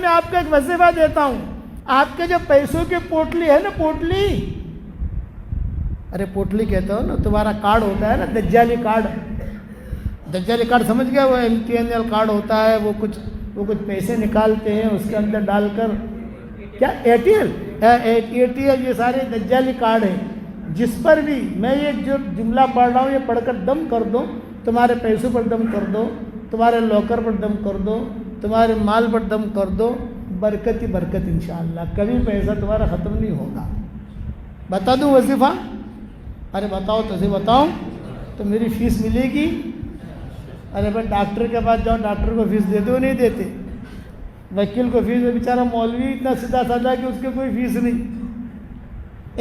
میں آپ کو ایک وظیفہ دیتا ہوں. آپ کے جو پیسوں کی پوٹلی ہے نا، پوٹلی، ارے پوٹلی کہتے ہو نا، تمہارا کارڈ ہوتا ہے نا، دجالی کارڈ. دجالی کارڈ سمجھ گیا؟ وہ MTNL کارڈ ہوتا ہے، وہ کچھ پیسے نکالتے ہیں اس کے اندر ڈال کر. کیا ATL، یہ سارے دجالی کارڈ ہیں. جس پر بھی میں یہ جو جملہ پڑھ رہا ہوں یہ پڑھ کر دم کر دو، تمہارے پیسوں پر دم کر دو، تمہارے لاکر پر دم کر دو، تمہارے مال پر دم کر دو، برکت ہی برکت انشاءاللہ. کبھی پیسہ تمہارا ختم نہیں ہوگا. بتا دوں وظیفہ؟ ارے بتاؤ تو صحیح، بتاؤ تو میری فیس ملے گی. ارے بھائی ڈاکٹر کے پاس جاؤ، ڈاکٹر کو فیس دیتے ہو؟ نہیں دیتے. وکیل کو فیس، بیچارہ مولوی اتنا سیدھا سادہ کہ اس کے کوئی فیس نہیں.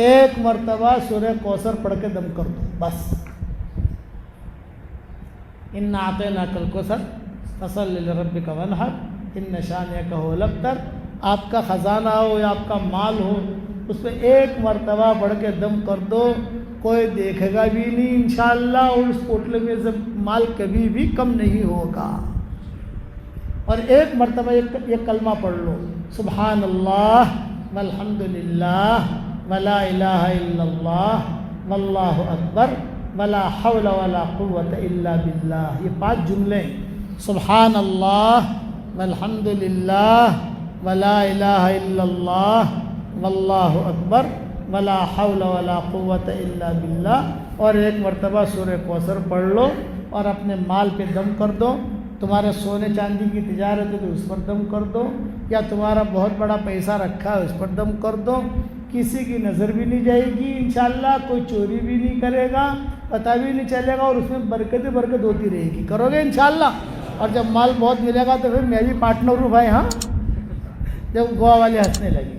ایک مرتبہ سورہ کوثر پڑھ کے دم کر دو بس. انا اعطیناک الکوثر فصلی لربک وانحر ان شانئک هو الابتر. آپ کا خزانہ ہو یا آپ کا مال ہو، اس پہ ایک مرتبہ پڑھ کے دم کر دو، کوئی دیکھے گا بھی نہیں انشاءاللہ، اور اس پوٹلے میں سے مال کبھی بھی کم نہیں ہوگا. اور ایک مرتبہ یہ کلمہ پڑھ لو، سبحان اللہ والحمد للہ ولا الہ الا اللہ واللہ اکبر ولا حول ولا قوت الا باللہ. یہ 5 جملے، سبحان اللہ والحمد للہ ولا الہ الا اللہ واللہ اکبر ولا حول ولا قوت الا باللہ. اور ایک مرتبہ سورہ کوثر پڑھ لو اور اپنے مال پہ دم کر دو. تمہارے سونے چاندی کی تجارت ہے تو اس پر دم کر دو، یا تمہارا بہت بڑا پیسہ رکھا ہے اس پر دم کر دو. کسی کی نظر بھی نہیں جائے گی انشاءاللہ، کوئی چوری بھی نہیں کرے گا، پتہ بھی نہیں چلے گا، اور اس میں برکت ہی برکت ہوتی رہے گی. کرو گے انشاءاللہ؟ اور جب مال بہت ملے گا تو پھر میں بھی پارٹنر ہوں بھائی. ہاں، جب گوا والے ہنسنے لگے،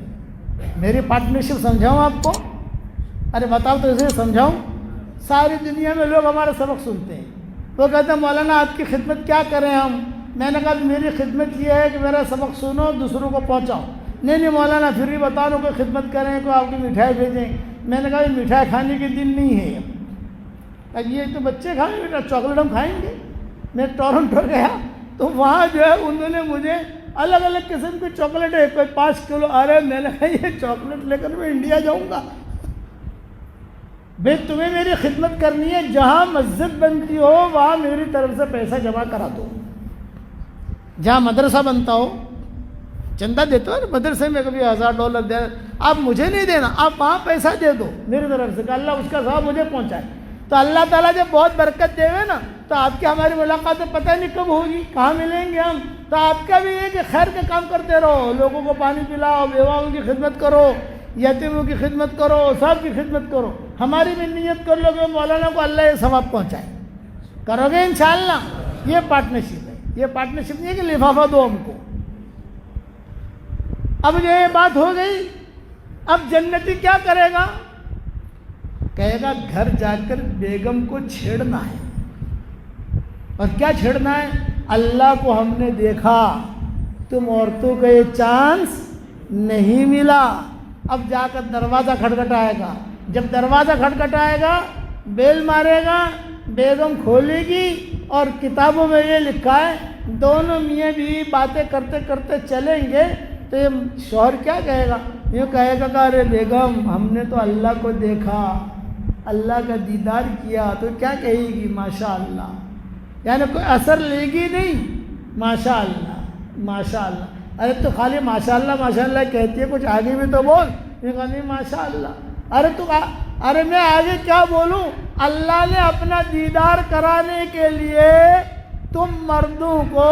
میری پارٹنرشپ سمجھاؤں آپ کو؟ ارے بتاؤ تو اسے سمجھاؤں. ساری دنیا میں لوگ ہمارا سبق سنتے ہیں، وہ کہتے ہیں مولانا آپ کی خدمت کیا کریں ہم؟ میں نے کہا میری خدمت یہ ہے کہ میرا سبق سنو، دوسروں کو پہنچاؤ. نہیں مولانا پھر بھی بتا دو، کوئی خدمت کریں، کوئی آپ کی مٹھائی بھیجیں. میں نے کہا یہ مٹھائی کھانے کے دن نہیں ہے، اب یہ تو بچے کھائیں گے، چاکلیٹ ہم کھائیں گے. میں ٹورنٹو گیا تو وہاں جو ہے انہوں نے مجھے الگ الگ قسم کی چاکلیٹ ہے، کوئی 5 کلو. ارے میں نے کہا یہ چاکلیٹ لے کر میں انڈیا جاؤں گا؟ بھئی تمہیں میری خدمت کرنی ہے، جہاں مسجد بنتی ہو وہاں میری طرف سے پیسہ جمع کرا دو. جہاں مدرسہ بنتا ہو چندہ دیتے ہو نا مدرسے میں، کبھی $1000 دے، آپ مجھے نہیں دینا، آپ وہاں پیسہ دے دو میری طرف سے کہ اللہ اس کا ثواب مجھے پہنچائے. تو اللہ تعالیٰ جب بہت برکت دے گا نا تو آپ کی ہماری ملاقات پتہ نہیں کب ہوگی، کہاں ملیں گے ہم. تو آپ کا بھی یہ کہ خیر کے کام کرتے رہو، لوگوں کو پانی پلاؤ، بیواؤں کی خدمت کرو، یتیموں کی خدمت کرو، سب کی خدمت کرو. ہماری بھی نیت کر لو کہ مولانا کو اللہ یہ ثواب پہنچائے. کرو گے انشاءاللہ؟ یہ پارٹنرشپ ہے. یہ پارٹنرشپ نہیں ہے کہ لفافہ دو ہم کو. اب یہ بات ہو گئی، اب جنتی کیا کرے گا؟ کہے گا گھر جا کر بیگم کو چھیڑنا ہے. اور کیا چھیڑنا ہے؟ اللہ کو ہم نے دیکھا، تم عورتوں کو یہ چانس نہیں ملا. اب جا کر دروازہ کھٹکھٹائے گا. جب دروازہ کھٹکھٹائے گا، بیل مارے گا، بیگم کھولے گی، اور کتابوں میں یہ لکھا ہے دونوں میاں بیوی باتیں کرتے کرتے چلیں گے تو یہ شوہر کیا کہے گا؟ یہ کہے گا کہ ارے بیگم ہم نے تو اللہ کو دیکھا، اللہ کا دیدار کیا. تو کیا کہے گی؟ ماشاءاللہ. یعنی کوئی اثر لے گی نہیں، ماشاءاللہ ماشاءاللہ. ارے تو خالی ماشاءاللہ ماشاءاللہ کہتی ہے، کچھ آگے بھی تو بول. یہ کہا نہیں ماشاءاللہ. ارے میں آگے کیا بولوں؟ اللہ نے اپنا دیدار کرانے کے لیے تم مردوں کو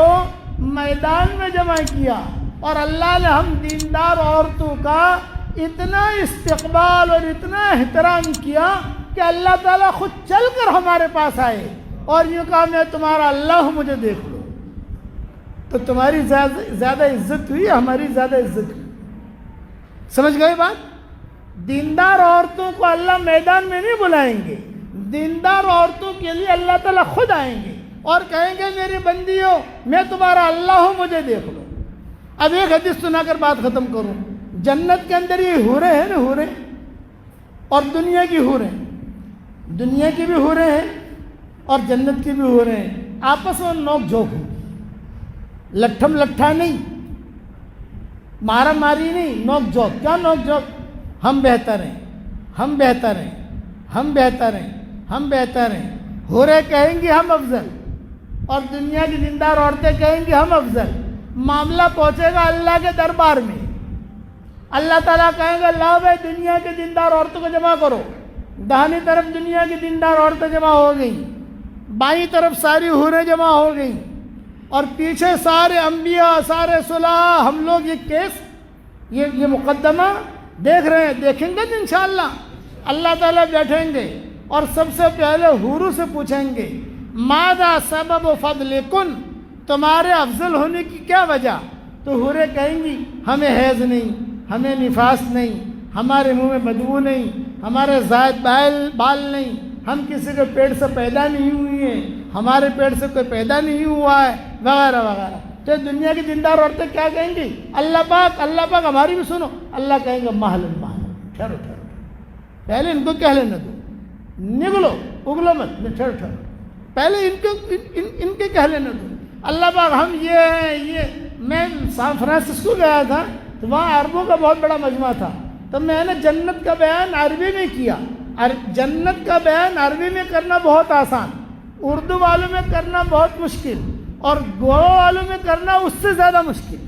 میدان میں جمع کیا، اور اللہ نے ہم دیندار عورتوں کا اتنا استقبال اور اتنا احترام کیا کہ اللہ تعالیٰ خود چل کر ہمارے پاس آئے اور یوں کہا میں تمہارا اللہ ہوں، مجھے دیکھ لو. تو تمہاری زیادہ عزت ہوئی، ہماری زیادہ عزت ہوئی. سمجھ گئے بات؟ دیندار عورتوں کو اللہ میدان میں نہیں بلائیں گے، دیندار عورتوں کے لیے اللہ تعالیٰ خود آئیں گے اور کہیں گے میری بندی ہو، میں تمہارا اللہ ہوں، مجھے دیکھ لو. اب ایک حدیث سنا کر بات ختم کروں. جنت کے اندر یہ حوریں ہیں نا، حوریں، اور دنیا کی حوریں، دنیا کی بھی حوریں ہیں اور جنت کی بھی حوریں ہیں، آپس میں نوک جھوک ہوں، لٹھم لٹھا نہیں. مارا ماری نہیں، نوک جھوک. کیا نوک جھوک؟ ہم بہتر ہیں، ہم بہتر ہیں، ہم بہتر ہیں، ہم بہتر ہیں. حوریں کہیں گی ہم افضل، اور دنیا کی دیندار عورتیں کہیں گی ہم افضل. معاملہ پہنچے گا اللہ کے دربار میں. اللہ تعالیٰ کہیں گے لاؤ بھائی دنیا کی دیندار عورتوں کو جمع کرو. داہنی طرف دنیا کی دیندار عورتیں جمع ہو گئیں، بائیں طرف ساری حوریں جمع ہو گئیں، اور پیچھے سارے انبیاء، سارے صلاح. ہم لوگ یہ کیس، یہ مقدمہ دیکھ رہے ہیں، دیکھیں گے انشاءاللہ. اللہ تعالیٰ بیٹھیں گے اور سب سے پہلے حوروں سے پوچھیں گے ماذا سبب فضلکن، تمہارے افضل ہونے کی کیا وجہ؟ تو حوریں کہیں گی ہمیں حیض نہیں، ہمیں نفاس نہیں، ہمارے منہ میں بدبو نہیں، ہمارے زائد بال نہیں، ہم کسی کے پیٹ سے پیدا نہیں ہوئی ہیں، ہمارے پیٹ سے کوئی پیدا نہیں ہوا ہے، وغیرہ وغیرہ. تو دنیا کی دیندار عورتیں کیا کہیں گی؟ اللہ پاک ہماری بھی سنو. اللہ کہیں گے محل، ٹھہرو ٹھہرو، پہلے ان کو کہہ لینا دو، نگلو اگلو مت، ٹھہرو، پہلے ان کے کہہ لینا دو. اللہ پاک ہم یہ ہیں، یہ. میں سان فرانسسکو گیا تھا تو وہاں عربوں کا بہت بڑا مجمع تھا، تو میں نے جنت کا بیان عربی میں کیا. جنت کا بیان عربی میں کرنا بہت آسان، اردو والوں میں کرنا بہت مشکل، اور گوا والوں میں کرنا اس سے زیادہ مشکل،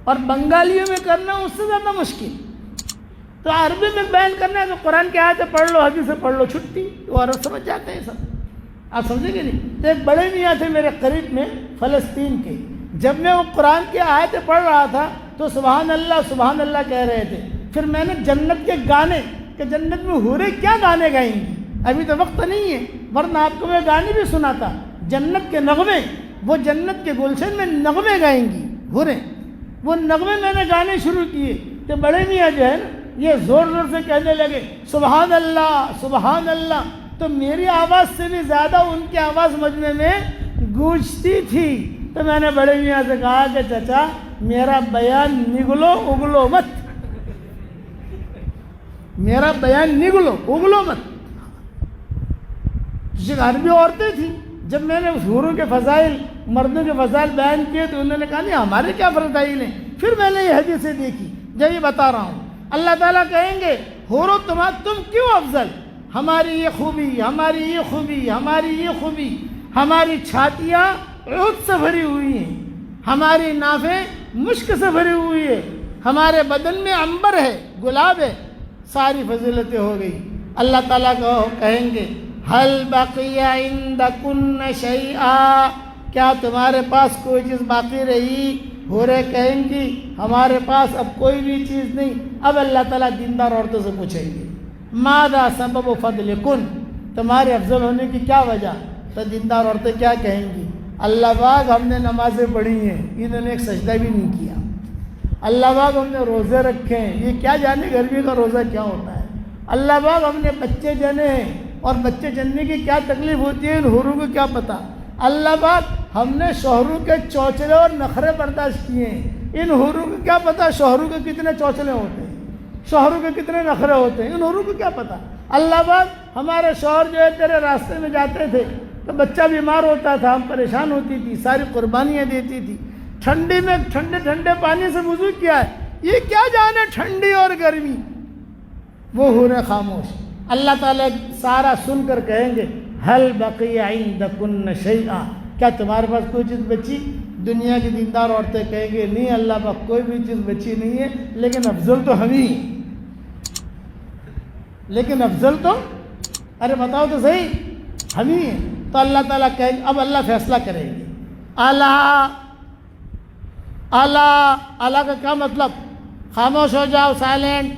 اور بنگالیوں میں کرنا اس سے زیادہ مشکل. تو عربی میں بیان کرنا ہے تو قرآن کی آیتیں پڑھ لو، حدیثیں پڑھ لو، چھٹی. وہ عرب سمجھ جاتے ہیں سب. آپ سمجھیں گے نہیں؟ تو ایک بڑے میاں تھے میرے قریب میں فلسطین کے، جب میں وہ قرآن کی آیتیں پڑھ رہا تھا تو سبحان اللہ کہہ رہے تھے. پھر میں نے جنت کے گانے، کہ جنت میں حوریں کیا گانے گائیں گی، ابھی تو وقت نہیں ہے ورنہ آپ کو میں گانے بھی سناتا. جنت کے نغمے، وہ جنت کے گلشن میں نغمے گائیں گی حوریں. وہ نغمے میں نے گانے شروع کیے تو بڑے میاں جو ہے نا یہ زور زور سے کہنے لگے سبحان اللہ سبحان اللہ. تو میری آواز سے بھی زیادہ ان کی آواز مجمع میں گونجتی تھی. تو میں نے بڑے میاں سے کہا کہ چچا میرا بیان نگلو اگلو مت، میرا بیان نگلو اگلو مت. عربی عورتیں تھیں، جب میں نے حوروں کے فضائل، مردوں کے فضائل بیان کیے تو انہوں نے کہا نہیں ہمارے کیا فضائل ہیں. پھر میں نے یہ حدیثیں دیکھی جو یہ بتا رہا ہوں. اللہ تعالیٰ کہیں گے حوروں تم کیوں افضل؟ ہماری یہ خوبی، ہماری یہ خوبی، ہماری یہ خوبی. ہماری چھاتیاں عود سے بھری ہوئی ہیں، ہماری نافیں مشک سے بھری ہوئی ہے، ہمارے بدن میں عنبر ہے، گلاب ہے. ساری فضیلتیں ہو گئی. اللہ تعالیٰ کو کہیں گے حل بقی عندکن شیئا، کیا تمہارے پاس کوئی چیز باقی رہی؟ حوریں کہیں گی ہمارے پاس اب کوئی بھی چیز نہیں. اب اللہ تعالیٰ دیندار عورتوں سے پوچھیں گے ماذا سبب فضلکن، تمہارے افضل ہونے کی کیا وجہ؟ تو دیندار عورتیں کیا کہیں گی؟ اللہ پاک ہم نے نمازیں پڑھی ہیں، انہوں نے ایک سجدہ بھی نہیں کیا. اللہ پاک ہم نے روزے رکھے ہیں، یہ کیا جانے گرمی کا روزہ کیا ہوتا ہے. اللہ پاک ہم نے بچے جنے ہیں، اور بچے جننے کی کیا تکلیف ہوتی ہے ان حوروں کو کیا پتہ. اللہ پاک ہم نے شوہروں کے چوچلے اور نخرے برداشت کیے ہیں، ان حوروں کو کیا پتہ شوہروں کے کتنے چوچلے ہوتے ہیں، شوہروں کے کتنے نخرے ہوتے ہیں، ان حوروں کو کیا پتہ. اللہ پاک ہمارے شوہر جو ہے تیرے راستے میں جاتے تھے تو بچہ بیمار ہوتا تھا، ہم پریشان ہوتی تھی، ساری قربانیاں دیتی تھی. ٹھنڈی میں ٹھنڈے پانی سے وضو کیا ہے، یہ کیا جانے ٹھنڈی اور گرمی. وہ حوریں خاموش. اللہ تعالیٰ سارا سن کر کہیں گے حل بقی عندکن شیئا، کیا تمہارے پاس کوئی چیز بچی؟ دنیا کی دیندار عورتیں کہیں گے نہیں اللہ پاک کوئی بھی چیز بچی نہیں ہے، لیکن افضل تو ہم ہی ہیں. لیکن افضل تو ارے بتاؤ تو صحیح ہم ہی ہیں. تو اللہ تعالیٰ کہیں گے، اب اللہ فیصلہ کریں گے. اللہ کا کیا مطلب؟ خاموش ہو جاؤ، سائلنٹ.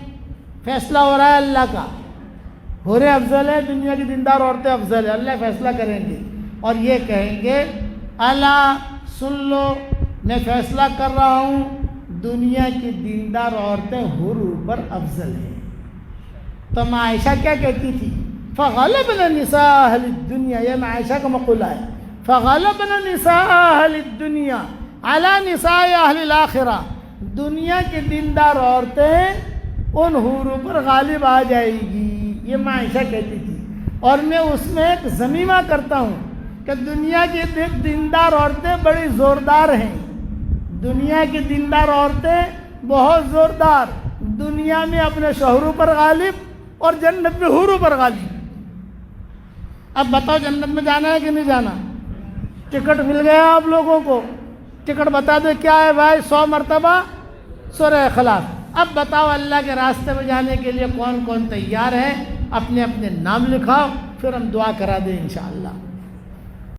فیصلہ ہو رہا ہے اللہ کا. حوریں افضل ہے، دنیا کی دیندار عورتیں افضل ہے. اللہ فیصلہ کریں گے اور یہ کہیں گے اللہ سن لو میں فیصلہ کر رہا ہوں، دنیا کی دیندار عورتیں حوروں پر افضل ہیں. تو ماں عائشہ کیا کہتی تھی؟ فغلبنا نساء اہل الدنیا، یہ ماں عائشہ کا مقولہ ہے. فغلبنا نساء اہل الدنیا علی نساء اہل الاخرہ، دنیا کی دیندار عورتیں ان حوروں پر غالب آ جائے گی. یہ ماں عائشہ کہتی تھی. اور میں اس میں ایک ضمیمہ کرتا ہوں کہ دنیا کی دیندار عورتیں بڑی زوردار ہیں، دنیا کی دیندار عورتیں بہت زوردار، دنیا میں اپنے شوہروں پر غالب اور جنت میں حوروں پر غالب۔ اب بتاؤ جنت میں جانا ہے کہ نہیں جانا؟ ٹکٹ مل گیا آپ لوگوں کو، ٹکٹ بتا دو کیا ہے بھائی؟ 100 مرتبہ سورہ اخلاص۔ اب بتاؤ اللہ کے راستے میں جانے کے لیے کون کون تیار ہے؟ اپنے اپنے نام لکھاؤ، پھر ہم دعا کرا دیں انشاءاللہ۔